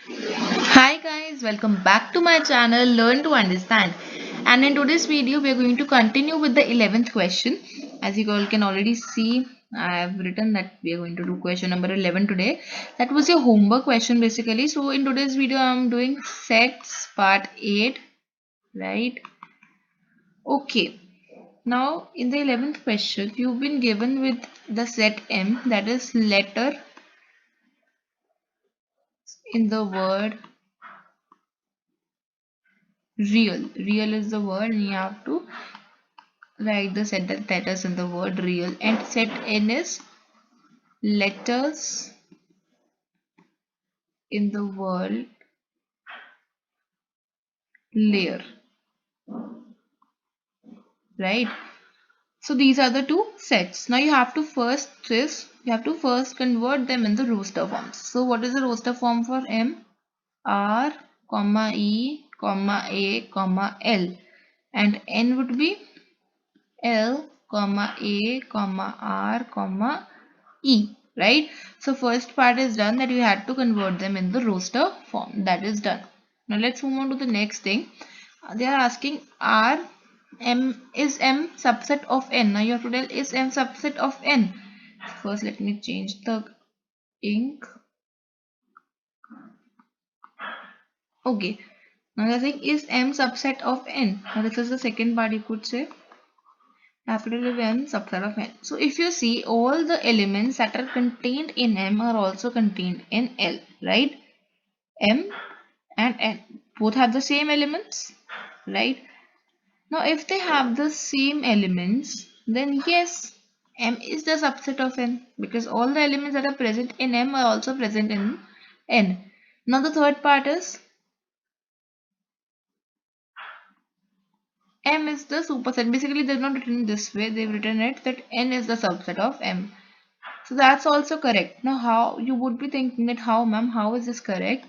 Hi guys, welcome back to my channel Learn to Understand. And in today's video, we are going to continue with the 11th question. As you all can already see, I have written that we are going to do question number 11 today. That was your homework question basically. So in today's video, I am doing sets part 8, right? Okay. Now in the 11th question, you've been given with the set M, that is letter in the word real. Real is the word and you have to write the set letters in the word real, and set n is letters in the word layer, right? So these are the two sets. Now you have to first convert them in the roster forms. So what is the roster form for M? R, comma E, comma A, comma L, and N would be L, comma A, comma R, comma E, right? So first part is done, that you had to convert them in the roster form. That is done. Now let's move on to the next thing. They are asking, are M is M subset of N? Now you have to tell, is M subset of N? First let me change the ink. Okay. Now they are saying, is M subset of N? Now this is the second part, you could say. Capital of M subset of N. So if you see, all the elements that are contained in M are also contained in L, right? M and N both have the same elements, right? Now if they have the same elements, then yes, M is the subset of N, because all the elements that are present in M are also present in N. Now the third part is, M is the superset. Basically they've not written this way, they've written it that N is the subset of M. So that's also correct. Now how you would be thinking that, how ma'am, how is this correct?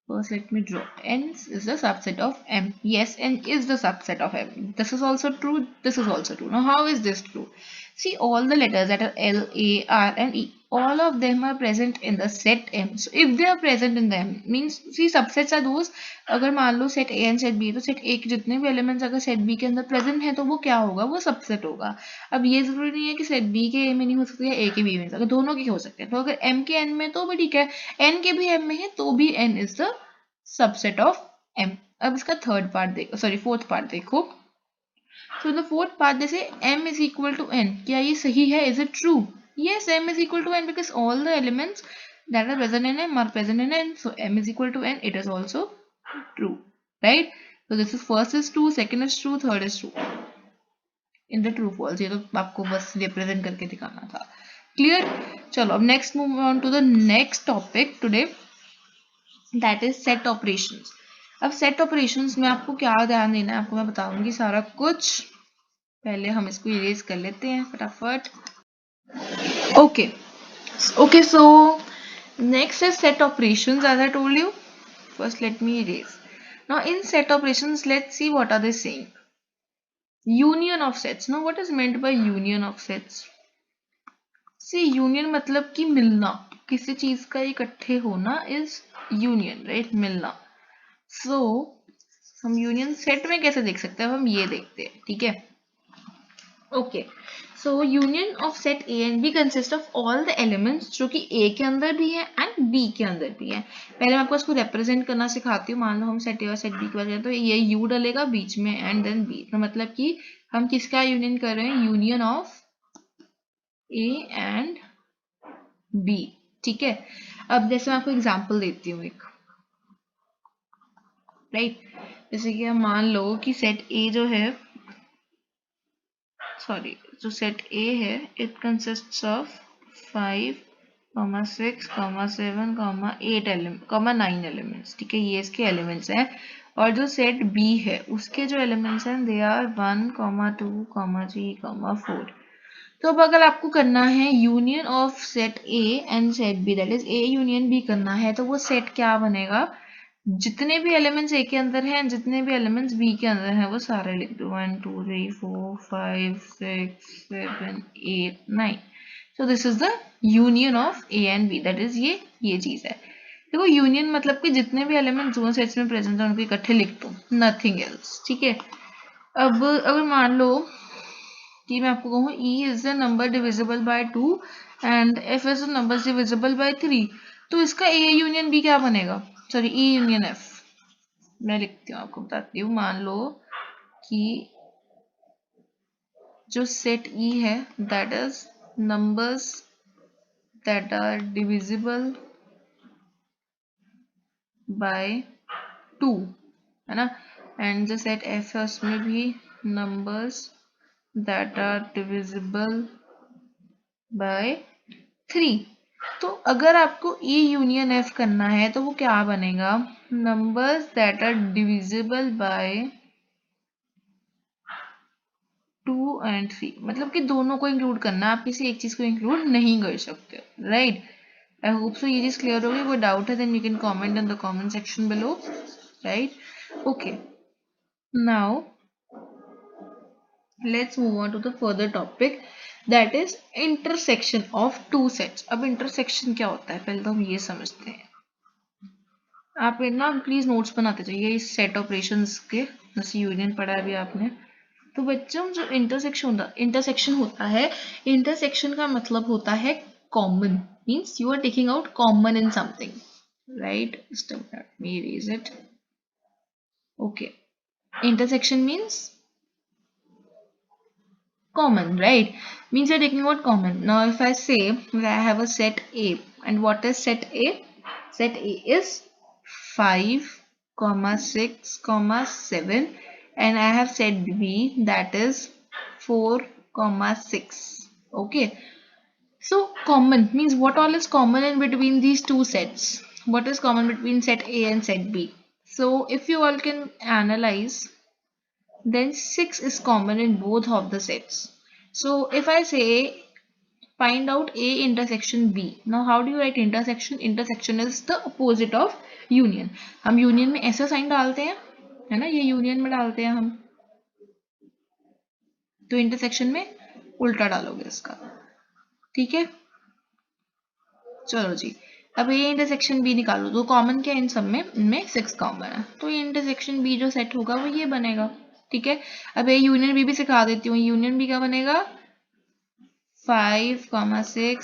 First let me draw. N is the subset of M. Yes, N is the subset of M. This is also true. This is also true. Now how is this true? See, all the letters that are L, A, R and E, all of them are present in the set M. So if they are present in them, means see, subsets are those, अगर मान लो set A and set B, तो set A के जितने भी elements अगर set B के अंदर present है तो वो क्या होगा, वो subset होगा. अब ये जरूरी नहीं है कि set B के A में नहीं हो सकते या A के B में, अगर दोनों के हो सकते हैं, तो अगर M के N में तो भी ठीक है, N के भी M में है तो भी N is the subset of M. अब इसका थर्ड पार्ट देखो, सॉरी फोर्थ पार्ट देखो. So in the fourth part they say M is equal to N. क्या ये सही है? Is it true? Yes, M is equal to N because all the elements that are present in M are present in N. So M is equal to N. It is also true, right? So this is first is true, second is true, third is true. In the true false, ये तो आपको बस represent करके दिखाना था. Clear? चलो अब next move on to the next topic today. That is set operations. अब set operations में आपको क्या ध्यान देना है, आपको मैं बताऊंगी सारा कुछ. पहले हम इसको इरेज कर लेते हैं फटाफट. Okay. Okay, so next is set operations, as I told you. First let me erase. Now in set operations, let's see what are they saying. Union of sets. Now what is meant by union of sets? See, union मतलब कि मिलना, किसी चीज का इकट्ठे होना is union, right? मिलना. So हम यूनियन सेट में कैसे देख सकते हैं, हम ये देखते हैं, ठीक है. Okay, so union of set A and B consist of all the elements जो कि ए के अंदर भी है एंड बी के अंदर भी है. पहले मैं आपको इसको रिप्रेजेंट करना सिखाती हूँ. मान लो हम सेट ए और सेट बी की बात करें तो ये यू डलेगा बीच में एंड देन बी, तो मतलब कि हम किसका यूनियन कर रहे हैं, union of A and B, ठीक है. अब जैसे मैं आपको एग्जांपल देती हूँ एक, राइट. जैसे कि हम मान लो कि सेट ए जो है, सॉरी, जो सेट ए है, it consists of 5, 6, 7, 8 element, 9 elements, ठीक है. ये इसके एलिमेंट्स हैं. और जो सेट बी है उसके जो एलिमेंट्स हैं दे आर 1, 2, 3, 4. तो अब अगर आपको करना है union of set A and set B, that is A union B करना है, तो वो सेट क्या बनेगा, जितने भी एलिमेंट्स ए के अंदर हैं, जितने भी एलिमेंट्स बी के अंदर हैं, वो सारे लिख दो. 1, 2, 3, 4, 5, 6, 7, 8, 9. So this is the union of A and B, that is ये चीज है. देखो यूनियन मतलब कि जितने भी एलिमेंट दोनों सेट्स में प्रेजेंट है उनको इकट्ठे लिख दो, नथिंग एल्स, ठीक है। अब अगर मान लो कि मैं आपको कहूँ E is the number divisible by 2 and F is the number divisible by 3, तो इसका A यूनियन B क्या बनेगा, सॉरी E यूनियन F। मैं लिखती हूँ, आपको बताती हूँ। मान लो कि जो सेट E है that is numbers that are divisible by 2, है ना, एंड जो सेट F है उसमें भी numbers that are divisible by 3। तो अगर आपको E यूनियन F करना है तो वो क्या बनेगा, numbers that are divisible by 2 and 3, मतलब कि दोनों को इंक्लूड करना, आप किसी एक चीज को इंक्लूड नहीं कर सकते, राइट। आई होप सो ये चीज क्लियर होगी। कोई डाउट है then you can comment in the comment section below, right. Okay, now let's move on to the further topic, that is intersection of two sets। अब intersection क्या होता है पहले तो हम ये समझते हैं। आप ना प्लीज नोट्स बनाते जाइए इस सेट ऑपरेशंस के, जैसे यूनियन पढ़ा है अभी आपने। तो बच्चों जो इंटरसेक्शन होता है, इंटरसेक्शन का मतलब होता है common, means you are taking out common in something, right. let me erase it. Okay, intersection means common, right? Means you're taking out common. Now if I say that I have a set A, and what is set A? Set A is 5, 6, 7, and I have set B that is 4, 6. Okay. So common means what all is common in between these two sets? What is common between set A and set B? So if you all can analyze, then 6 is common in both of the sets. So if I say find out A intersection B, now how do you write intersection? Intersection is the opposite of union. हम union में ऐसा sign डालते हैं, है ना, ये union में डालते हैं हम, तो intersection में उल्टा डालोगे इसका, ठीक है। चलो जी, अब ये इंटरसेक्शन बी निकालो, तो कॉमन क्या है इन सब में, इनमें 6 कॉमन है, तो ये इंटरसेक्शन बी जो सेट होगा वो ये बनेगा, ठीक है। अब ये यूनियन बी भी सिखा देती हूँ, यूनियन बी क्या बनेगा, 5, 6,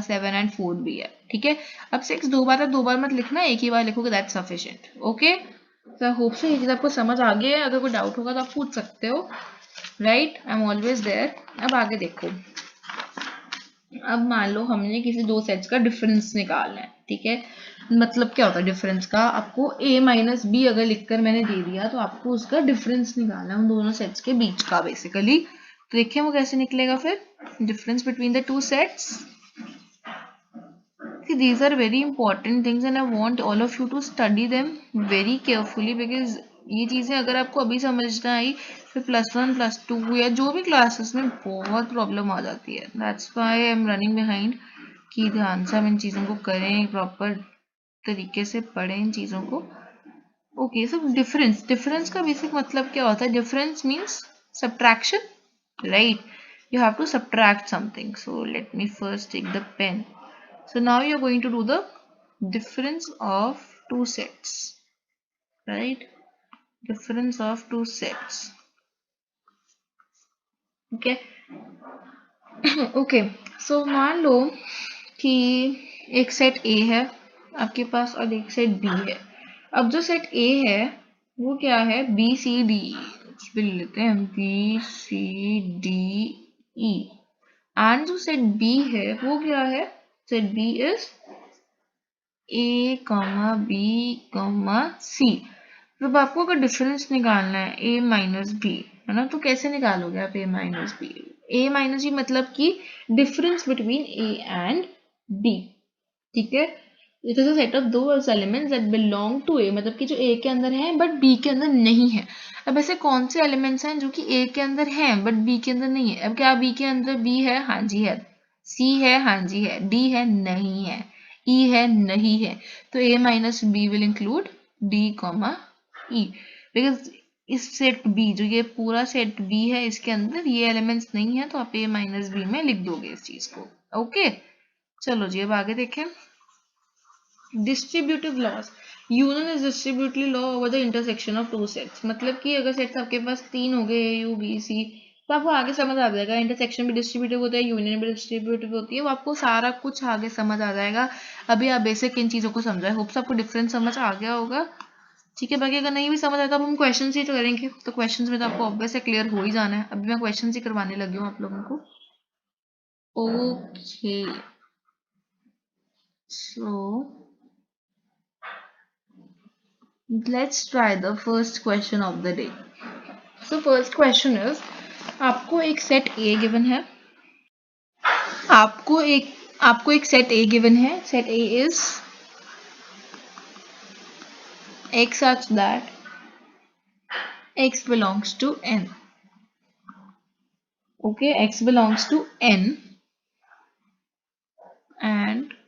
7 एंड 4 भी है, ठीक है। अब 6 दो बार मत लिखना, एक ही बार लिखोगे, that's sufficient. Okay, so I hope so ये चीज आपको समझ आ गई है। अगर कोई डाउट होगा तो आप पूछ सकते हो, right, I am always there. अब आगे देखो, अब मान लो हमने किसी दो सेट्स का डिफरेंस निकालना है, ठीक है। मतलब क्या होता है डिफरेंस का, आपको a माइनस बी अगर लिखकर मैंने दे दिया तो आपको उसका डिफरेंस निकालना है उन दोनों सेट्स के बीच का बेसिकली। तो देखिए वो कैसे निकलेगा फिर, difference between the two sets. See, these are very important things and I want all of you to study them very carefully because ये चीज़ें अगर आपको अभी समझ ना आई फिर +1 +2 या जो भी क्लासेस में बहुत प्रॉब्लम आ जाती है। That's why I am running behind कि ध्यान से हम इन चीज़ों को करें, प्रॉपर तरीके से पढ़ें इन चीज़ों को। ओके, सो डिफरेंस का बेसिक मतलब क्या होता है, difference means subtraction, right. You have to subtract something. So let me first take the pen. So now you're going to do the difference of two sets, right? Difference of two sets. Okay. Okay. So मान लो कि एक set A है आपके पास और एक set B है। अब जो सेट A है वो क्या है, B C D कुछ भी ले लेते हैं, B C D E, and जो सेट B है वो क्या है, set B is A, B, C। जब आपको अगर डिफरेंस निकालना है A माइनस बी, है ना, तो कैसे निकालोगे आप A minus B? A minus B मतलब कि difference between A and B, ठीक है। It is a set of those elements that belong to A, मतलब कि जो A के अंदर है बट B के अंदर नहीं है। अब ऐसे कौन से एलिमेंट्स हैं जो कि A के अंदर हैं बट B के अंदर नहीं है? अब क्या B के अंदर B है? हाँ जी है। C है? हाँ जी है। D है? नहीं है। E है? नहीं है। तो A minus B will include D, E, because इस सेट B, जो ये पूरा सेट B है, इसके अंदर ये एलिमेंट्स नहीं है, तो आप A माइनस बी में लिख दोगे इस चीज को। ओके, चलो जी अब आगे देखें। Distributive loss, union is distributive law over the intersection of two sets. मतलब कि अगर सेट्स आपके पास 3 हो गए, यू बी सी, तो आपको आगे समझ आ जाएगा इंटरसेक्शन भी डिस्ट्रीब्यूटिव होता है, यूनियन भी डिस्ट्रीब्यूटिव होती है, वो आपको सारा कुछ आगे समझ आ जाएगा। अभी आप बेसिक इन चीज़ों को समझाए, होप्स आपको डिफरेंस समझ आ गया होगा। ठीक है, बाकी अगर नहीं भी समझ आता, अब हम क्वेश्चन ही तो करेंगे, तो क्वेश्चन में तो आपको ऑब्वियस है क्लियर हो ही जाना है। अभी मैं क्वेश्चन ही करवाने लगी हूँ आप लोगों को। Okay, so let's try the first question of the day. So first question is, आपको एक सेट A गिवन है, आपको एक सेट A गिवन है, set A is x such that x belongs to n. Okay, x belongs to n and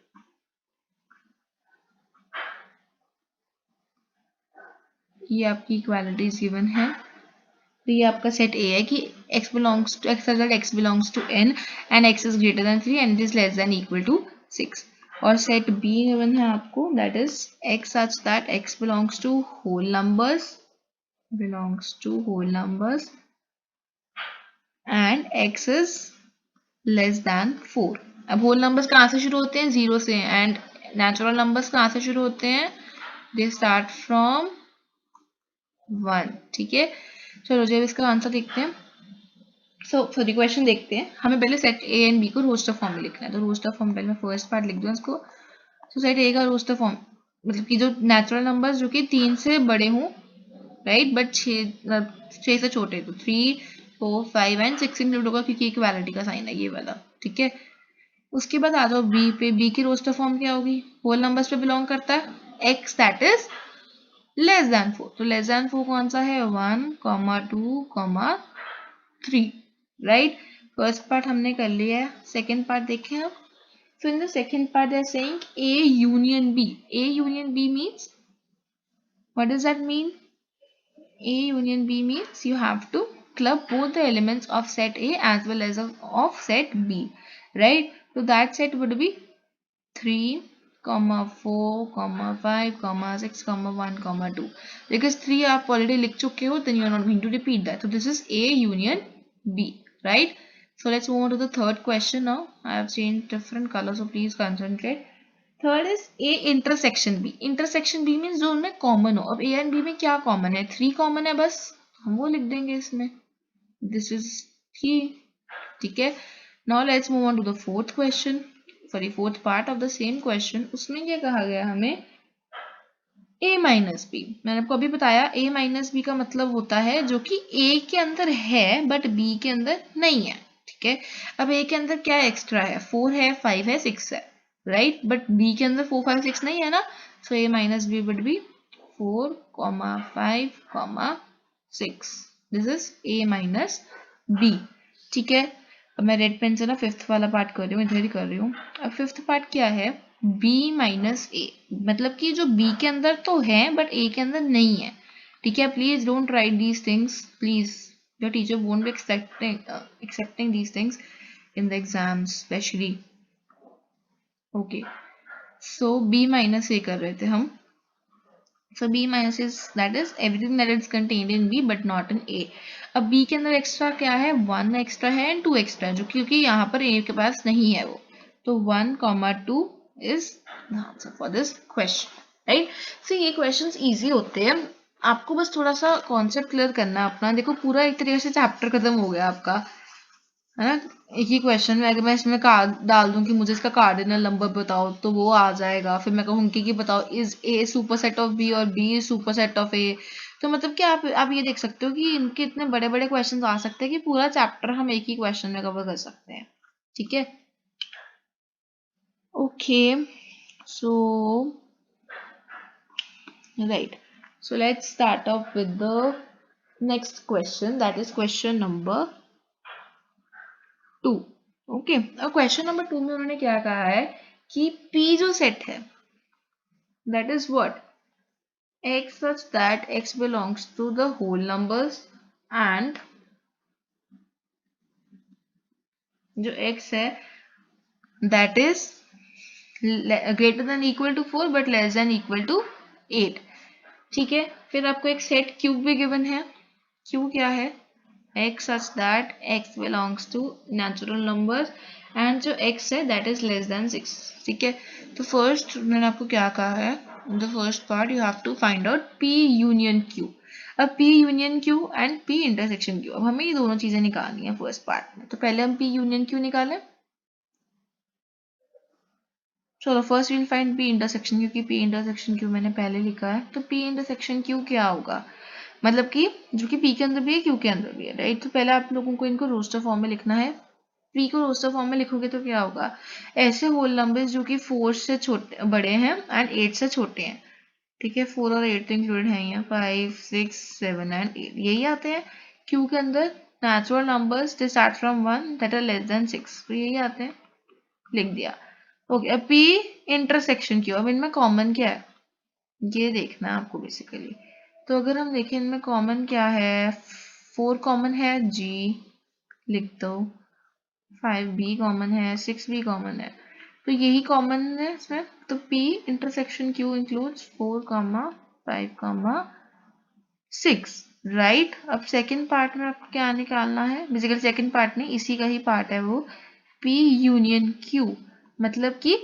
ये आपकी equalities given है। तो ये आपका सेट ए है कि x belongs to x that x belongs to n and x is greater than 3 and it is less than equal to 6। और set b given है आपको, that is x such that x belongs to whole numbers and x is less than 4। अब whole numbers कहाँ से शुरू होते हैं? 0 से। एंड नेचुरल नंबर्स कहाँ से शुरू होते हैं? दे स्टार्ट फ्रॉम 1। ठीक है, चलो जब इसका आंसर देखते हैं। सॉरी क्वेश्चन देखते हैं। हमें पहले सेट ए एंड बी को रोस्टर फॉर्म में लिखना है, तो रोस्टर फॉर्म पहले मैं फर्स्ट पार्ट लिख दूँ इसको। तो सेट ए का रोस्टर फॉर्म मतलब कि जो नेचुरल नंबर्स जो कि 3 से बड़े हों, राइट, बट 6 से छोटे, तो 3 4 5 एंड 6 इंक्लूड होगा क्योंकि इक्वालिटी का साइन है ये वाला। ठीक है, उसके बाद आ जाओ बी पे। बी की रोस्टर फॉर्म क्या होगी? होल नंबर्स पे बिलोंग करता है, x that is less than 4। तो लेस देन 4 कौन सा है? 1, 2, 3। राइट, फर्स्ट पार्ट हमने कर लिया है। सेकेंड पार्ट देखें आप। So in the second part they are saying A union B. A union B means, what does that mean? A union B means you have to club both the elements of set A as well as of set B, right? So that set would be 3, 4, 5, 6, 1, 2. Because 3 आप already लिख चुके हो, then you are not going to repeat that. So this is A union B, right? So let's move on to the third question now. I have changed different colors, so please concentrate. Third is A intersection B. Intersection B means जो उनमें common हो। अब ए and B में क्या common है? 3 common है, बस हम वो लिख देंगे इसमें, दिस इज 3। ठीक है, now let's move on to the fourth question, sorry fourth part of the same question. उसमें क्या कहा गया हमें? A minus B. मैंने आपको अभी बताया ए माइनस बी का मतलब होता है जो कि ए के अंदर है बट बी के अंदर नहीं है। ठीक है, अब ए के अंदर क्या एक्स्ट्रा है? 4 है, 5 है, 6 है, राइट, बट बी के अंदर 4 5 6 नहीं है ना। So A minus B would be 4, 5, 6। This is A minus B. ठीक है, अब मैं रेड पेन से ना फिफ्थ वाला पार्ट कर रही हूँ, इधर ही कर रही हूँ। अब फिफ्थ पार्ट क्या है? b माइनस ए, मतलब कि जो b के अंदर तो है बट a के अंदर नहीं है। ठीक है, please don't write these things, please, your teacher won't be accepting these things in the exams especially. Okay, so b minus a कर रहे थे हम। So b minus is that is everything that is contained in b but not in a. अब b के अंदर extra क्या है? 1 extra है एंड 2 एक्स्ट्रा है, जो क्योंकि यहाँ पर a के पास नहीं है वो। तो 1, 2 is the answer for this question, right? So ये questions easy होते हैं, आपको बस थोड़ा सा कॉन्सेप्ट क्लियर करना है अपना। देखो पूरा एक तरीके से चैप्टर खत्म हो गया आपका, है ना। एक ही क्वेश्चन में अगर मैं इसमें डाल दूं कि मुझे इसका कार्डिनल नंबर बताओ तो वो आ जाएगा, फिर मैं कहूँगी कि बताओ is A superset of B और B is superset of A. तो मतलब कि आप ये देख सकते हो कि इनके इतने बड़े बड़े क्वेश्चन आ सकते हैं कि पूरा चैप्टर हम एक ही क्वेश्चन में कवर कर सकते हैं। ठीक है, okay, so right, so let's start off with the next question, that is question number 2। Okay, और क्वेश्चन नंबर 2 में उन्होंने क्या कहा है कि P जो सेट है that is what? X such that X belongs to the whole numbers and जो X है that is greater than equal to 4 but less than equal to 8। ठीक है, फिर आपको एक सेट क्यू भी गिवन है। क्यू क्या है? x such that x belongs to natural numbers and जो x है that is less than 6। ठीक है, तो फर्स्ट मैंने आपको क्या कहा है, the first part you have to find out p union q। अब p union q and p intersection q, अब हमें ये दोनों चीजें निकालनी है फर्स्ट पार्ट में। तो पहले हम p यूनियन q निकालें। चलो first will find p intersection, क्योंकि p इंटरसेक्शन q मैंने पहले लिखा है। तो p इंटरसेक्शन q क्या होगा, मतलब कि जो कि p के अंदर भी है q के अंदर भी है, राइट। तो पहले आप लोगों को इनको रोस्टर फॉर्म में लिखना है। p को रोस्टर फॉर्म में लिखोगे तो क्या होगा, ऐसे होल नंबर्स जो कि 4 से छोटे बड़े हैं एंड 8 से छोटे हैं। ठीक है, 4 और 8 तो इंक्लूडेड है यहाँ, 5 6 7 एंड 8 यही आते हैं q के अंदर। Natural numbers they start from 1 that are less than 6, तो यही आते हैं, लिख दिया। ओके, अब p इंटरसेक्शन q, अब इनमें कॉमन क्या है ये देखना है आपको बेसिकली। तो अगर हम देखें इनमें कॉमन क्या है, 4 कॉमन है, g लिख दो, 5 भी कॉमन है, 6 भी कॉमन है, तो यही कॉमन है इसमें। तो p intersection q includes 4, 5, 6, right. अब सेकंड पार्ट में आपको क्या निकालना है, बेसिकली सेकंड पार्ट नहीं इसी का ही पार्ट है वो, p यूनियन q, मतलब कि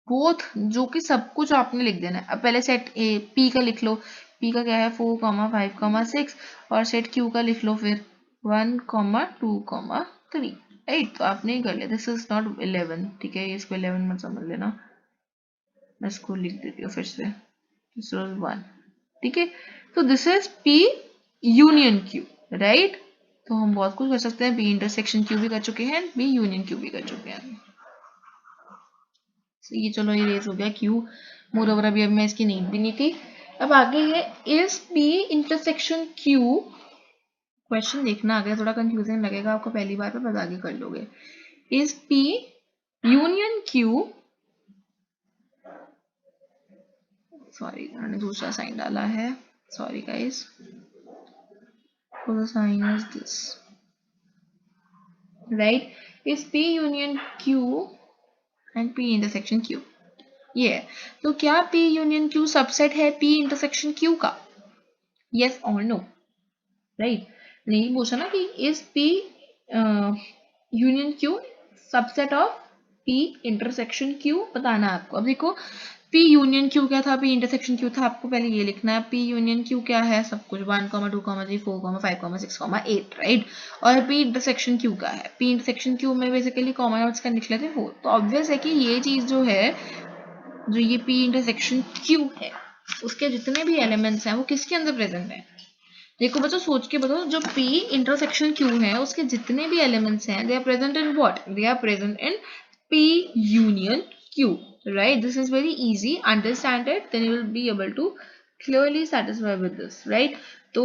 बोथ, जो कि सब कुछ आपने लिख देना है। अब पहले सेट ए पी का लिख लो, पी का क्या है 4, 5, 6, और सेट क्यू का लिख लो फिर 1, 2, 3, राइट। तो आपने कर लिया, दिस इज नॉट 11। ठीक है, इसको 11 मत समझ लेना, मैं इसको लिख देती हूँ फिर से, दिस वाज 1। ठीक है, तो this is P union Q, right. तो हम बहुत कुछ कर सकते हैं, बी इंटरसेक्शन क्यू भी कर चुके हैं, बी यूनियन क्यू भी कर चुके हैं। ये चलो ये रेस हो गया क्यू, मोर ओवर अभी अब मैं इसकी नीड भी नहीं थी। अब आगे है is P intersection Q, question देखना आगे थोड़ा कंफ्यूजन लगेगा आपको पहली बार, पर बस आगे कर लोगे। Is P union Q, sorry मैंने दूसरा साइन डाला है, sorry guys, sign is this, right. Is P union Q and P intersection Q, ये है। तो क्या P यूनियन Q सबसेट है P इंटरसेक्शन Q का, यस और नो, राइट। नहीं पूछा ना कि is P union Q subset of P intersection Q, बताना है आपको। अब देखो P यूनियन Q क्या था, P इंटरसेक्शन Q था, आपको पहले ये लिखना है। P यूनियन Q क्या है, सब कुछ 1, 2, 3, 4, 5, 6, 8, राइट। और P इंटरसेक्शन Q का है, P इंटरसेक्शन Q में बेसिकली कॉमन नोट्स का निकले थे 4। तो ऑब्वियस है कि ये चीज जो है, जो ये P इंटरसेक्शन Q है, उसके जितने भी एलिमेंट्स हैं वो किसके अंदर प्रेजेंट है। देखो बच्चों सोच के बताओ, जो P इंटरसेक्शन Q है उसके जितने भी एलिमेंट्स हैं, they are present in what, they are present in P union Q, right? This is very easy, understand it, then you will be able to clearly satisfy with this, right? तो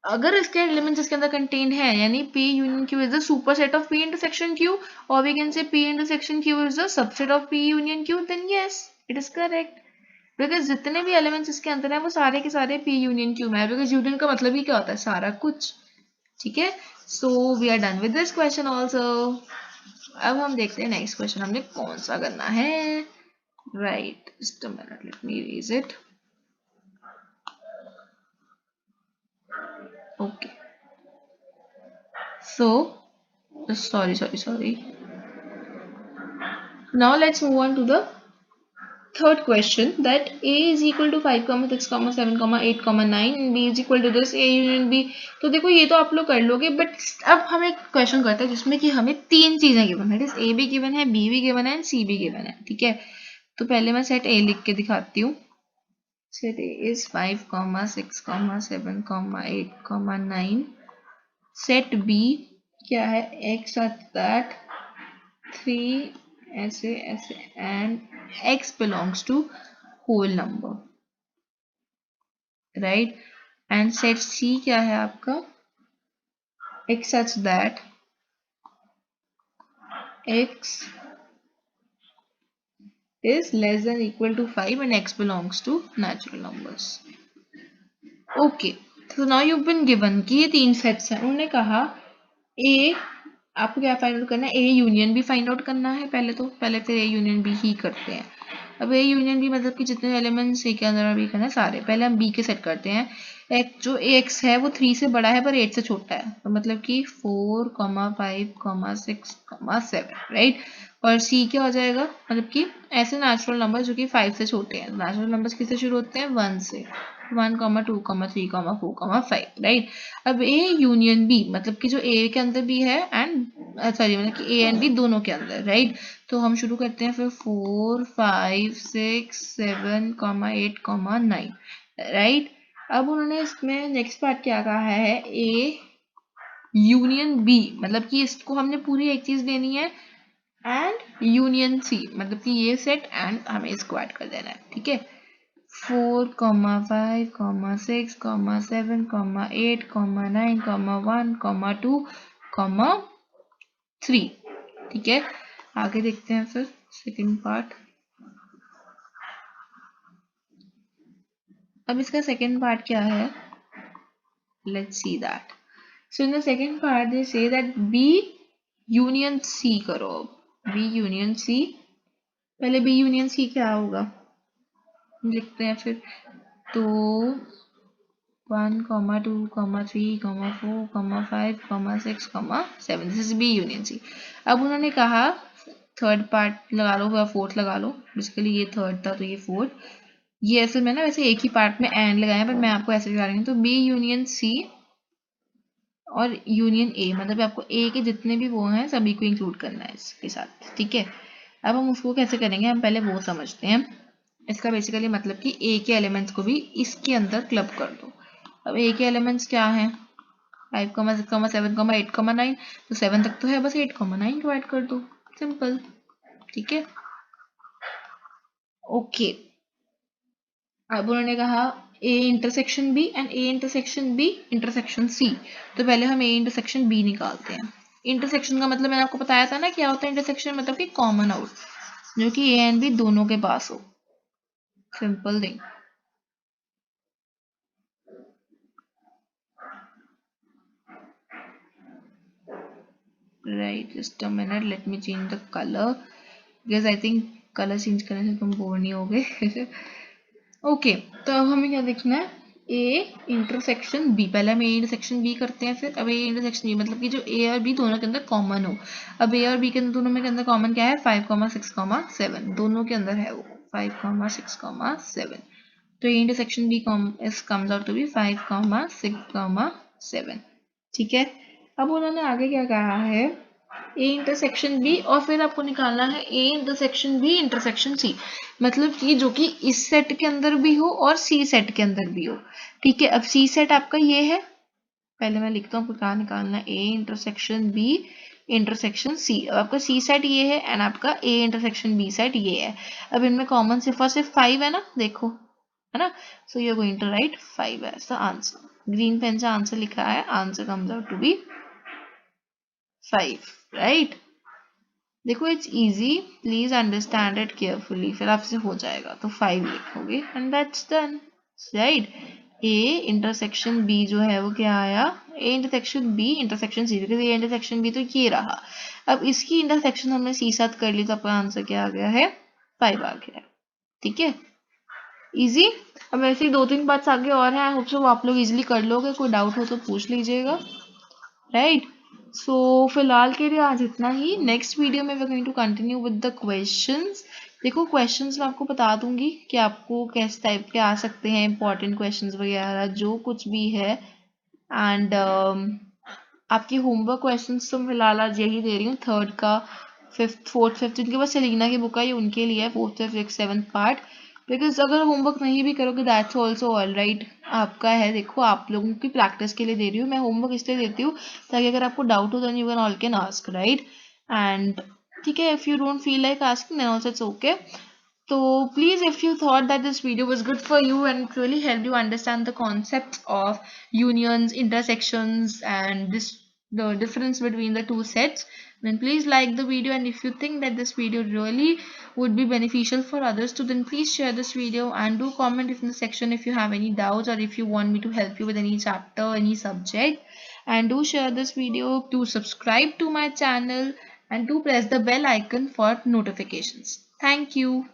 अगर इसके elements इसके अंदर contain है, यानी P union Q is the superset of P intersection Q, और we can say P intersection Q is the subset of P union Q, then yes it is correct, because जितने भी elements इसके अंदर है वो सारे के सारे P यूनियन Q में है, बिकॉज यूनियन का मतलब ही क्या होता है, सारा कुछ। ठीक है, so we are done with this question also. अब हम देखते हैं नेक्स्ट क्वेश्चन हमने कौन सा करना है, right, just a minute, let me read it. Okay, so sorry, now let's move on to the third question, that a is equal to 5, 6, 7, 8, 9 and b is equal to this a union b। तो देखो ये तो आप लोग कर लोगे, but अब हम एक क्वेश्चन करते हैं जिसमें कि हमें तीन चीजें गिवन है, a भी गिवन है, b भी गिवन है एंड c भी गिवन है। ठीक है, तो पहले मैं सेट a लिख के दिखाती हूँ। Set a is 5, 6, 7, 8, 9। Set b क्या है, x such that 3 ऐसे and x belongs to whole number, right? and set c क्या है आपका, x such that x is less than equal to 5 and x belongs to natural numbers। okay, so now you've been given कि ये तीन sets हैं, उन्होंने कहा a आपको क्या फाइंड आउट करना है, A union B find out करना है पहले फिर ए यूनियन बी ही करते हैं। अब ए यूनियन बी मतलब कि जितने एलिमेंट्स ए के अंदर और बी के अंदर सारे, पहले हम बी के सेट करते हैं। एक जो एक्स है वो 3 से बड़ा है पर 8 से छोटा है, तो मतलब कि 4, 5, 6, 7, राइट। और सी क्या हो जाएगा, मतलब कि ऐसे नेचुरल नंबर जो कि 5 से छोटे हैं। नेचुरल नंबर्स किससे शुरू होते हैं, 1 से। 1, 2, 3, 4, 5, राइट। अब ए यूनियन बी मतलब कि जो ए के अंदर भी है एंड सॉरी मतलब कि ए एंड बी दोनों के अंदर, राइट। तो हम शुरू करते हैं फिर 4, 5, 6, 7, 8, 9, राइट। अब उन्होंने इसमें नेक्स्ट पार्ट क्या कहा है, ए यूनियन बी मतलब कि इसको हमने पूरी एक चीज लेनी है एंड यूनियन सी मतलब कि ये सेट एंड हमें इसको ऐड कर देना है, ठीक है। 4, 5, 6, 7, 8, 9, 1, 2, 3, ठीक है। आगे देखते हैं फिर सेकंड पार्ट। अब इसका सेकंड पार्ट क्या है, let's see that. So in the second part they say that B union C करो। B union C, पहले B union C क्या होगा लिखते हैं फिर। तो 1, 2, 3, 4, 5, 6, 7, this is B union C। अब उन्होंने कहा थर्ड पार्ट लगा लो या फोर्थ लगा लो, बेसिकली ये थर्ड था तो ये फोर्थ। ये ऐसे मैं ना वैसे एक ही पार्ट में एंड लगाया पर मैं आपको ऐसे लगा रही हूँ। तो B union C और यूनियन ए मतलब आपको ए के जितने भी वो हैं सभी को इंक्लूड करना है इसके साथ, ठीक है। अब हम उसको कैसे करेंगे, हम पहले वो समझते हैं। इसका बेसिकली मतलब कि ए के एलिमेंट्स को भी इसके अंदर क्लब कर दो। अब ए के एलिमेंट्स क्या हैं, 5, 6, 7, 8, 9, तो 7 तक तो है, बस 8, 9 को ऐड कर दो, सिंपल, ठीक है। ओके, अब उन्होंने कहा A intersection B and A intersection B intersection C. तो पहले हम ए इंटरसेक्शन बी निकालते हैं। इंटरसेक्शन का मतलब मैंने आपको बताया था ना क्या होता है इंटरसेक्शन, मतलब कि कॉमन आउट, जो कि ए एंड बी दोनों के पास हो, simple thing. Right, just a minute, let me change the colour because I think colour change करने से तुम बोर नहीं होगे। ओके, तो अब हमें क्या देखना है, ए इंटरसेक्शन बी। पहले हम ए इंटरसेक्शन बी करते हैं, फिर अब ए इंटरसेक्शन बी मतलब कि जो ए और बी दोनों के अंदर कॉमन हो। अब ए और बी के दोनों में के अंदर कॉमन क्या है, 5, 6, 7, दोनों के अंदर है वो 5, 6, 7। तो A intersection B comes out to be 5, 6, 7, ठीक है। अब उन्होंने आगे क्या कहा है, ए इंटरसेक्शन बी और फिर आपको निकालना है A intersection B intersection C, मतलब कि जो कि इस सेट के अंदर भी हो और सी सेट के अंदर भी हो, ठीक है। अब सी सेट आपका ये है, पहले मैं लिखता हूँ आपको क्या निकालना है, A intersection B intersection C. अब आपका सी सेट ये है एंड आपका ए इंटरसेक्शन बी सेट ये है। अब इनमें कॉमन सिर्फ 5 है ना, देखो है ना। So you are going to write 5 as the answer. Green pen से आंसर लिखा है, answer comes out to be 5, right. देखो it's easy, please understand it carefully, फिर आपसे हो जाएगा। तो 5 लिखोगे and that's done, right. A intersection B जो है वो क्या आया, A intersection B intersection C, because A intersection B तो ये रहा। अब इसकी इंटरसेक्शन हमने सी साथ कर ली तो आपका आंसर क्या आ गया है, 5 आ गया है, ठीक है। इजी। अब ऐसे ही 2-3 पार्ट्स आगे और हैं, आई होप सो आप लोग इजीली कर लोगे, कोई डाउट हो तो पूछ लीजिएगा, राइट। सो फिलहाल के लिए आज इतना ही। नेक्स्ट वीडियो में we are going to continue with the questions. देखो क्वेश्चंस मैं आपको बता दूंगी कि आपको किस टाइप के आ सकते हैं, इंपॉर्टेंट क्वेश्चंस वगैरह जो कुछ भी है। एंड आपकी होमवर्क क्वेश्चंस तो फिलहाल आज यही दे रही हूँ, थर्ड का, फिफ्थ, फोर्थ, फिफ्थ, जिनके पास सेलिना की बुक है ये उनके लिए है, fourth, fifth, seventh part. Because अगर होमवर्क नहीं भी करोगे दैट्स ऑल्सो ऑल राइट, आपका है। देखो आप लोगों की प्रैक्टिस के लिए दे रही हूँ मैं, होमवर्क इसलिए देती हूँ ताकि अगर आपको डाउट हो then you can all can ask, right. And ठीक है, if you don't feel like asking then also it's okay. So please, if you thought that this video was good for you and it really helped you understand the concepts of unions, intersections, and the difference between the two sets, then please like the video. And if you think that this video really would be beneficial for others too, then please share this video and do comment in the section if you have any doubts or if you want me to help you with any chapter, any subject. And do share this video, to subscribe to my channel, and do press the bell icon for notifications. Thank you.